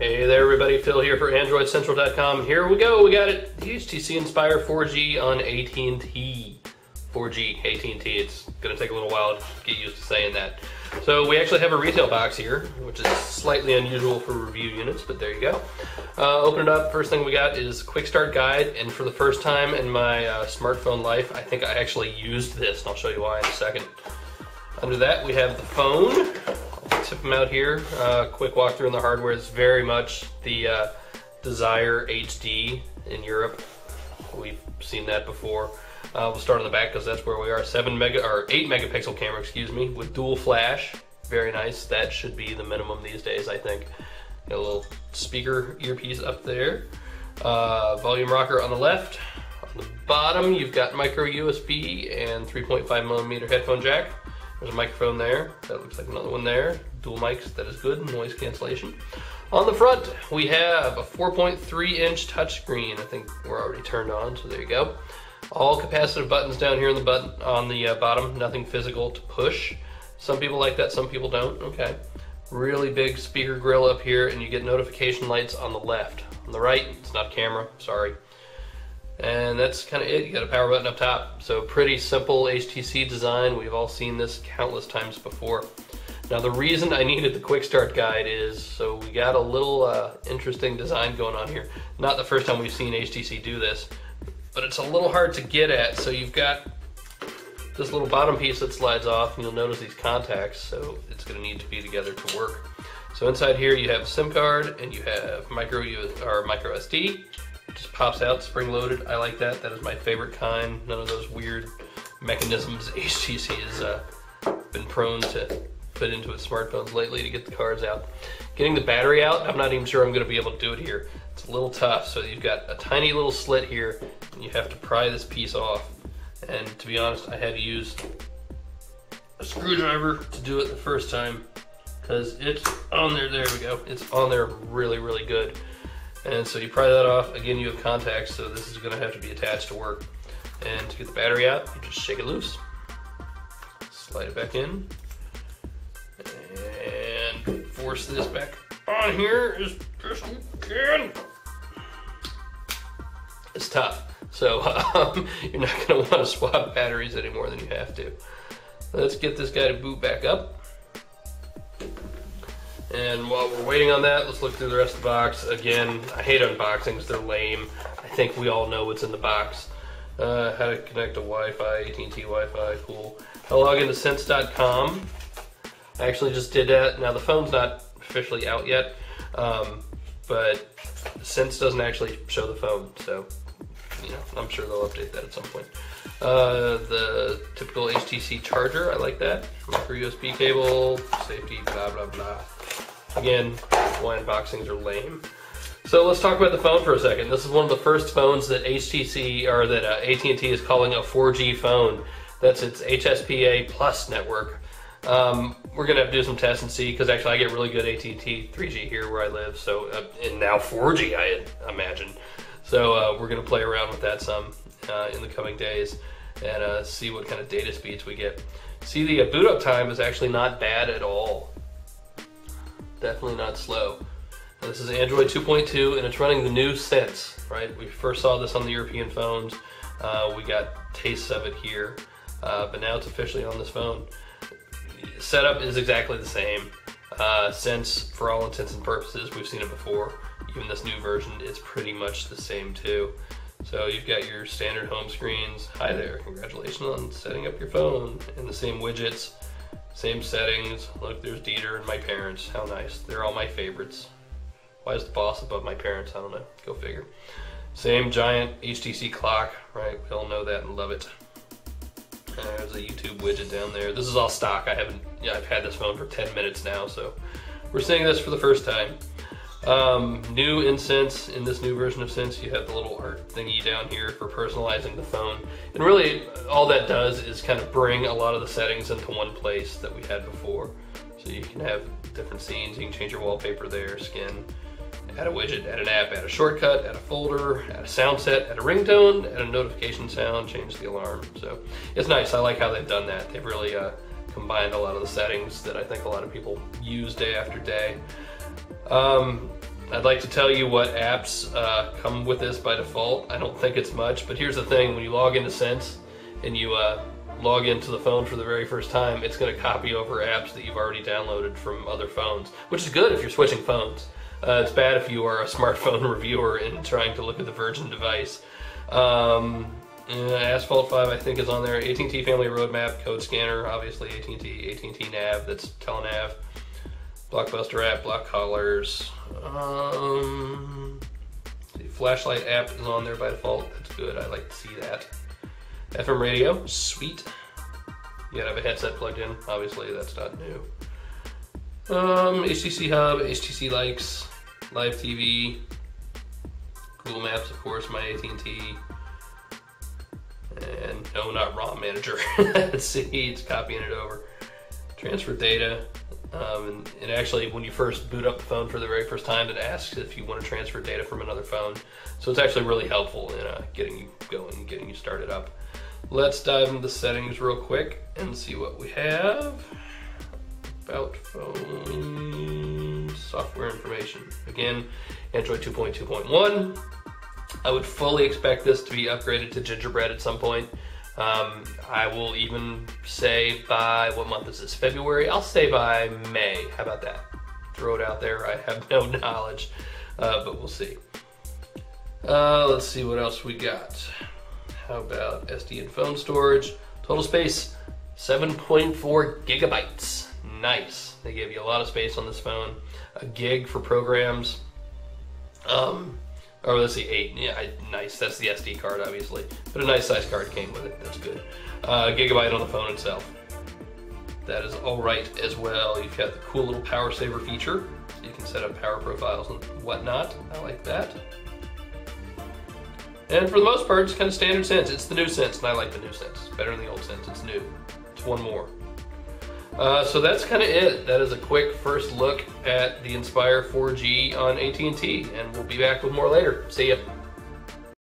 Hey there everybody, Phil here for AndroidCentral.com. Here we go, we got it. The HTC Inspire 4G on AT&T. 4G, AT&T, it's gonna take a little while to get used to saying that. So we actually have a retail box here, which is slightly unusual for review units, but there you go. Open it up, first thing we got is quick start guide, and for the first time in my smartphone life, I think I actually used this, and I'll show you why in a second. Under that we have the phone. Tip them out here. Quick walkthrough on the hardware. It's very much the Desire HD in Europe. We've seen that before. We'll start on the back because that's where we are. 8 megapixel camera, excuse me, with dual flash. Very nice. That should be the minimum these days, I think. Got a little speaker earpiece up there. Volume rocker on the left. On the bottom, you've got micro USB and 3.5mm headphone jack. There's a microphone there. That looks like another one there. Dual mics, that is good. Noise cancellation. On the front, we have a 4.3-inch touchscreen. I think we're already turned on, so there you go. All capacitive buttons down here on the bottom. Nothing physical to push. Some people like that, some people don't. Okay. Really big speaker grill up here, and you get notification lights on the left. On the right, it's not camera. Sorry. And that's kind of it. You got a power button up top. So pretty simple HTC design. We've all seen this countless times before. Now the reason I needed the quick start guide is, so we got a little interesting design going on here. Not the first time we've seen HTC do this, but it's a little hard to get at. So you've got this little bottom piece that slides off, and you'll notice these contacts, so it's gonna need to be together to work. So inside here you have a SIM card, and you have micro SD. Just pops out, spring-loaded. I like that. That is my favorite kind. None of those weird mechanisms HTC has been prone to put into its smartphones lately to get the cards out. Getting the battery out, I'm not even sure I'm going to be able to do it here. It's a little tough. So you've got a tiny little slit here, and you have to pry this piece off. And to be honest, I had to use a screwdriver to do it the first time because it's on there. There we go. It's on there really, really good. And so you pry that off. Again, you have contacts, so this is going to have to be attached to work. And to get the battery out, you just shake it loose. Slide it back in. And force this back on here as best you can. It's tough. So you're not going to want to swap batteries any more than you have to. Let's get this guy to boot back up. And while we're waiting on that, let's look through the rest of the box. Again, I hate unboxings, they're lame. I think we all know what's in the box. How to connect to Wi-Fi, AT&T Wi-Fi, cool. How to log into sense.com. I actually just did that. Now the phone's not officially out yet, but Sense doesn't actually show the phone, so you know, I'm sure they'll update that at some point. The typical HTC charger, I like that. Micro USB cable, safety, blah, blah, blah. Again, why unboxings are lame. So let's talk about the phone for a second. This is one of the first phones that HTC, or that AT&T is calling a 4G phone. That's its HSPA Plus network. We're gonna have to do some tests and see, because actually I get really good AT&T 3G here where I live, so and now 4G I imagine. So we're gonna play around with that some in the coming days and see what kind of data speeds we get. See, the boot up time is actually not bad at all. Definitely not slow. Now, this is Android 2.2 and it's running the new Sense, right? We first saw this on the European phones. We got tastes of it here, but now it's officially on this phone. Setup is exactly the same. Sense, for all intents and purposes, we've seen it before. Even this new version, it's pretty much the same too. So you've got your standard home screens. Hi there, congratulations on setting up your phone. And the same widgets, same settings. Look, there's Dieter and my parents. How nice. They're all my favorites. Why is the boss above my parents? I don't know. Go figure. Same giant HTC clock, right? We all know that and love it. There's a YouTube widget down there. This is all stock. I've had this phone for 10 minutes now, so we're seeing this for the first time. New in Sense, in this new version of Sense, you have the little art thingy down here for personalizing the phone. And really, all that does is kind of bring a lot of the settings into one place that we had before. So you can have different scenes, you can change your wallpaper there, skin, add a widget, add an app, add a shortcut, add a folder, add a sound set, add a ringtone, add a notification sound, change the alarm. So it's nice. I like how they've done that. They've really combined a lot of the settings that I think a lot of people use day after day. I'd like to tell you what apps come with this by default. I don't think it's much, but here's the thing. When you log into Sense and you log into the phone for the very first time, it's going to copy over apps that you've already downloaded from other phones, which is good if you're switching phones. It's bad if you are a smartphone reviewer and trying to look at the Virgin device. Asphalt 5 I think is on there. AT&T Family Roadmap, Code Scanner, obviously AT&T Nav, that's Telenav. Blockbuster app, block colors. The flashlight app is on there by default. That's good. I like to see that. FM radio, sweet. You gotta have a headset plugged in. Obviously, that's not new. HTC Hub, HTC Likes, Live TV, Google Maps, of course, my AT&T. And no, not ROM Manager. Let's see, it's copying it over. Transfer data. And actually, when you first boot up the phone for the very first time, it asks if you want to transfer data from another phone. So it's actually really helpful in getting you going, getting you started up. Let's dive into the settings real quick and see what we have. About phone software information. Again, Android 2.2.1. I would fully expect this to be upgraded to Gingerbread at some point. I will even say by, what month is this? February? I'll say by May. How about that? Throw it out there. I have no knowledge, but we'll see. Let's see what else we got. How about SD and phone storage? Total space, 7.4 gigabytes. Nice. They gave you a lot of space on this phone. A gig for programs. Or let's see, 8. Yeah, nice. That's the SD card, obviously. But a nice size card came with it. That's good. Gigabyte on the phone itself. That is all right as well. You've got the cool little power saver feature. So you can set up power profiles and whatnot. I like that. And for the most part, it's kind of standard Sense. It's the new Sense, and I like the new Sense. Better than the old Sense. It's new. It's one more. So that's kind of it. That is a quick first look at the Inspire 4G on AT&T, and we'll be back with more later. See ya.